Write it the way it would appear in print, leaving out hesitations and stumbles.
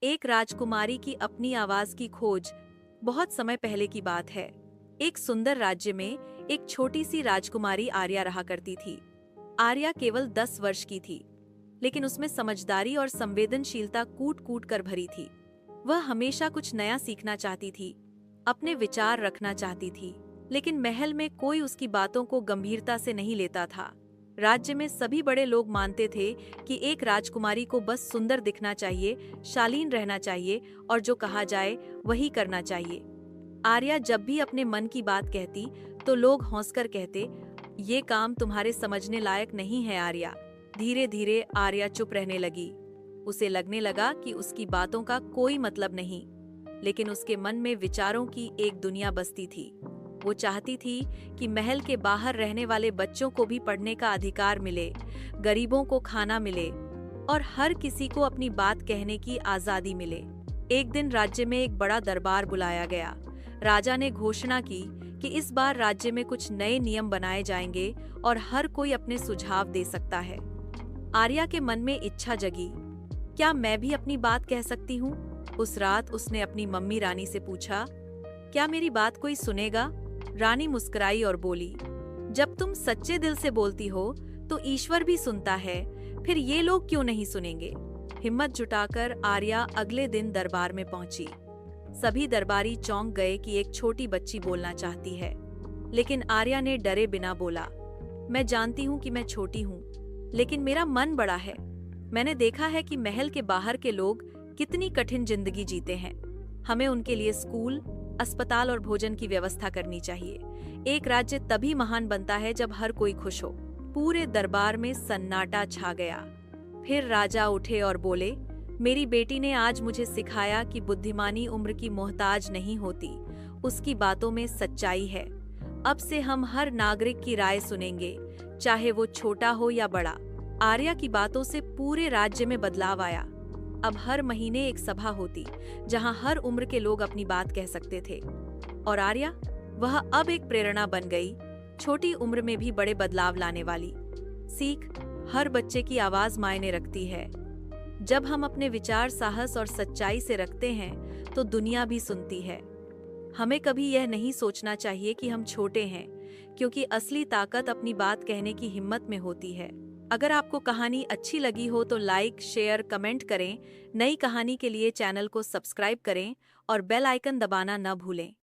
एक राजकुमारी की अपनी आवाज की खोज। बहुत समय पहले की बात है। एक सुंदर राज्य में एक छोटी सी राजकुमारी आर्या रहा करती थी। आर्या केवल 10 वर्ष की थी, लेकिन उसमें समझदारी और संवेदनशीलता कूट कूट कर भरी थी। वह हमेशा कुछ नया सीखना चाहती थी, अपने विचार रखना चाहती थी, लेकिन महल में कोई उसकी बातों को गंभीरता से नहीं लेता था। राज्य में सभी बड़े लोग मानते थे कि एक राजकुमारी को बस सुंदर दिखना चाहिए, शालीन रहना चाहिए और जो कहा जाए वही करना चाहिए। आर्या जब भी अपने मन की बात कहती तो लोग हंसकर कहते, ये काम तुम्हारे समझने लायक नहीं है आर्या। धीरे धीरे आर्या चुप रहने लगी। उसे लगने लगा कि उसकी बातों का कोई मतलब नहीं, लेकिन उसके मन में विचारों की एक दुनिया बसती थी। वो चाहती थी कि महल के बाहर रहने वाले बच्चों को भी पढ़ने का अधिकार मिले, गरीबों को खाना मिले और हर किसी को अपनी बात कहने की आजादी मिले। एक दिन राज्य में एक बड़ा दरबार बुलाया गया। राजा ने घोषणा की कि इस बार राज्य में कुछ नए नियम बनाए जाएंगे और हर कोई अपने सुझाव दे सकता है। आर्या के मन में इच्छा जगी, क्या मैं भी अपनी बात कह सकती हूँ? उस रात उसने अपनी मम्मी रानी से पूछा, क्या मेरी बात कोई सुनेगा? रानी मुस्कुराई और बोली, जब तुम सच्चे दिल से बोलती हो तो ईश्वर भी सुनता है, फिर ये लोग क्यों नहीं सुनेंगे? हिम्मत जुटाकर आर्या अगले दिन दरबार में पहुंची। सभी दरबारी चौंक गए कि एक छोटी बच्ची बोलना चाहती है, लेकिन आर्या ने डरे बिना बोला, मैं जानती हूँ कि मैं छोटी हूँ, लेकिन मेरा मन बड़ा है। मैंने देखा है कि महल के बाहर के लोग कितनी कठिन जिंदगी जीते हैं। हमें उनके लिए स्कूल, अस्पताल और भोजन की व्यवस्था करनी चाहिए। एक राज्य तभी महान बनता है जब हर कोई खुश हो। पूरे दरबार में सन्नाटा छा गया। फिर राजा उठे और बोले, मेरी बेटी ने आज मुझे सिखाया कि बुद्धिमानी उम्र की मोहताज नहीं होती, उसकी बातों में सच्चाई है। अब से हम हर नागरिक की राय सुनेंगे, चाहे वो छोटा हो या बड़ा। आर्या की बातों से पूरे राज्य में बदलाव आया। अब हर महीने एक सभा होती, जहां हर उम्र के लोग अपनी बात कह सकते थे। और आर्या, वह अब एक प्रेरणा बन गई, छोटी उम्र में भी बड़े बदलाव लाने वाली। सीख, हर बच्चे की आवाज मायने रखती है। जब हम अपने विचार साहस और सच्चाई से रखते हैं तो दुनिया भी सुनती है। हमें कभी यह नहीं सोचना चाहिए कि हम छोटे हैं, क्योंकि असली ताकत अपनी बात कहने की हिम्मत में होती है। अगर आपको कहानी अच्छी लगी हो तो लाइक, शेयर, कमेंट करें। नई कहानी के लिए चैनल को सब्सक्राइब करें और बेल आइकन दबाना न भूलें।